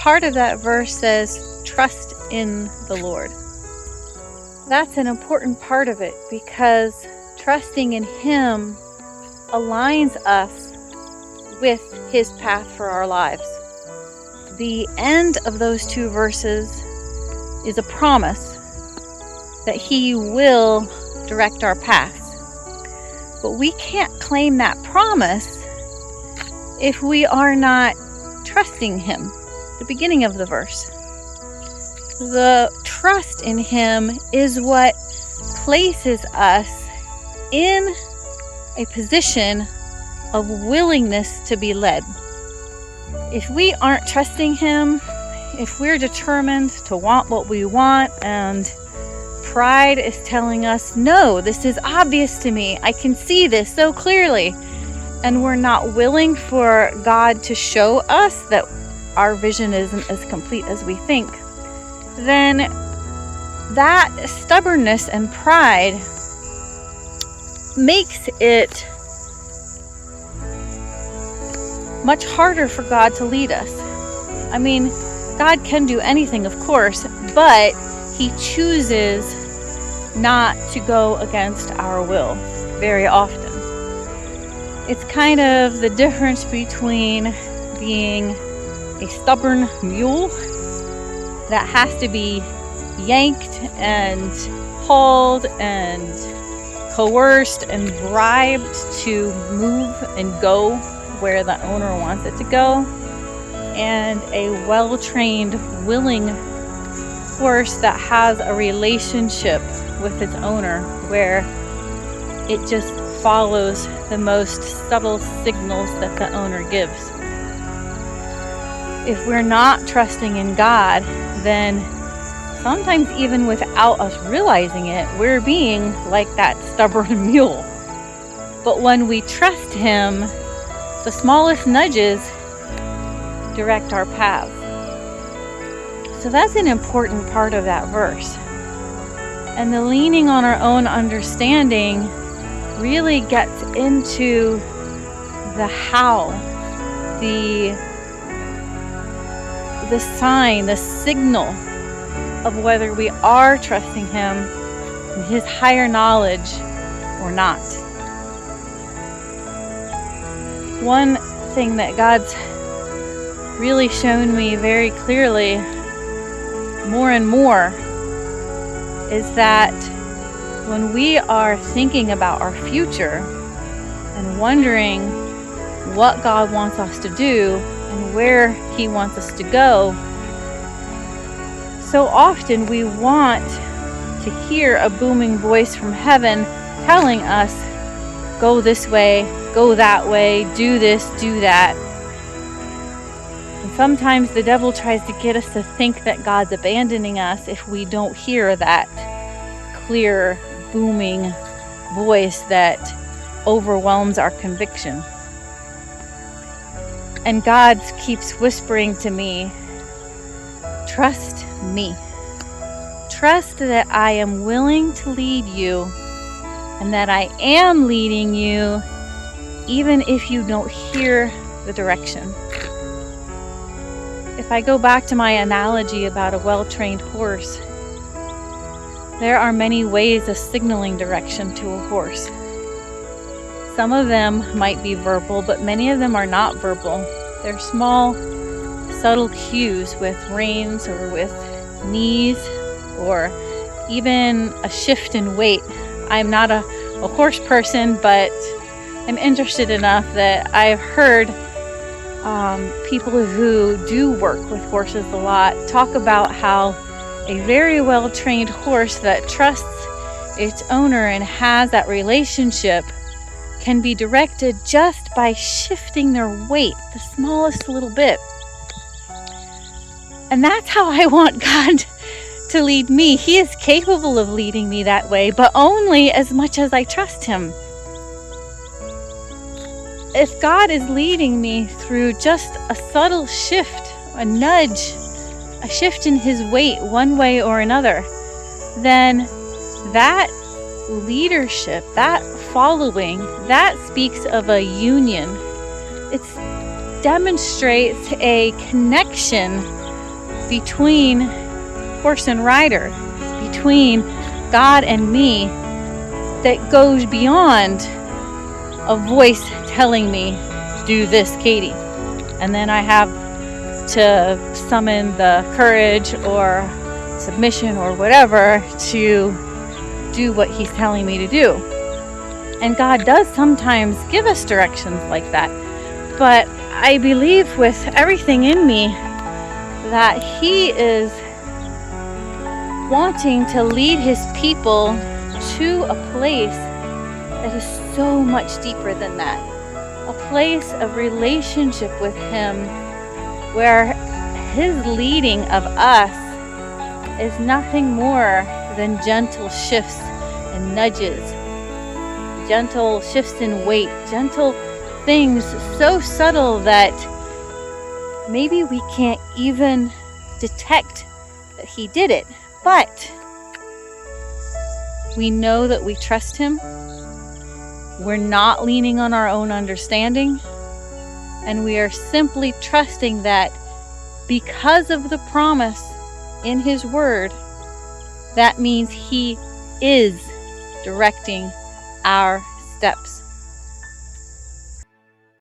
part of that verse says, trust in the Lord. That's an important part of it, because trusting in Him aligns us with His path for our lives. The end of those two verses is a promise that He will direct our paths. But we can't claim that promise if we are not trusting Him. The beginning of the verse. The trust in Him is what places us in a position of willingness to be led. If we aren't trusting Him, if we're determined to want what we want, and pride is telling us, no, this is obvious to me, I can see this so clearly, and we're not willing for God to show us that our vision isn't as complete as we think, then that stubbornness and pride makes it much harder for God to lead us. I mean, God can do anything, of course, but He chooses not to go against our will very often. It's kind of the difference between being a stubborn mule that has to be yanked and hauled and coerced and bribed to move and go where the owner wants it to go, and a well-trained, willing horse that has a relationship with its owner where it just follows the most subtle signals that the owner gives. If we're not trusting in God, then sometimes even without us realizing it, we're being like that stubborn mule. But when we trust Him, the smallest nudges direct our paths. So that's an important part of that verse. And the leaning on our own understanding really gets into the how, the sign, the signal of whether we are trusting Him in His higher knowledge or not. One thing that God's really shown me very clearly more and more is that when we are thinking about our future and wondering what God wants us to do and where He wants us to go, so often we want to hear a booming voice from heaven telling us, go this way, go that way, do this, do that. And sometimes the devil tries to get us to think that God's abandoning us if we don't hear that clear, booming voice that overwhelms our conviction. And God keeps whispering to me, trust me. Trust that I am willing to lead you and that I am leading you even if you don't hear the direction. If I go back to my analogy about a well-trained horse, there are many ways of signaling direction to a horse. Some of them might be verbal, but many of them are not verbal. They're small, subtle cues with reins or with knees or even a shift in weight. I'm not a horse person, but I'm interested enough that I've heard people who do work with horses a lot talk about how a very well-trained horse that trusts its owner and has that relationship can be directed just by shifting their weight the smallest little bit. And that's how I want God to lead me. He is capable of leading me that way, but only as much as I trust Him. If God is leading me through just a subtle shift, a nudge, a shift in His weight one way or another, then that leadership, that following, that speaks of a union. It demonstrates a connection between horse and rider, between God and me, that goes beyond a voice telling me, do this, Katie. And then I have to summon the courage or submission or whatever to do what he's telling me to do. And God does sometimes give us directions like that. But I believe with everything in me that he is wanting to lead his people to a place that is so much deeper than that. A place of relationship with him where his leading of us is nothing more than gentle shifts and nudges, gentle shifts in weight, gentle things so subtle that maybe we can't even detect that he did it. But we know that we trust him. We're not leaning on our own understanding. And we are simply trusting that because of the promise in his word, that means he is directing our steps.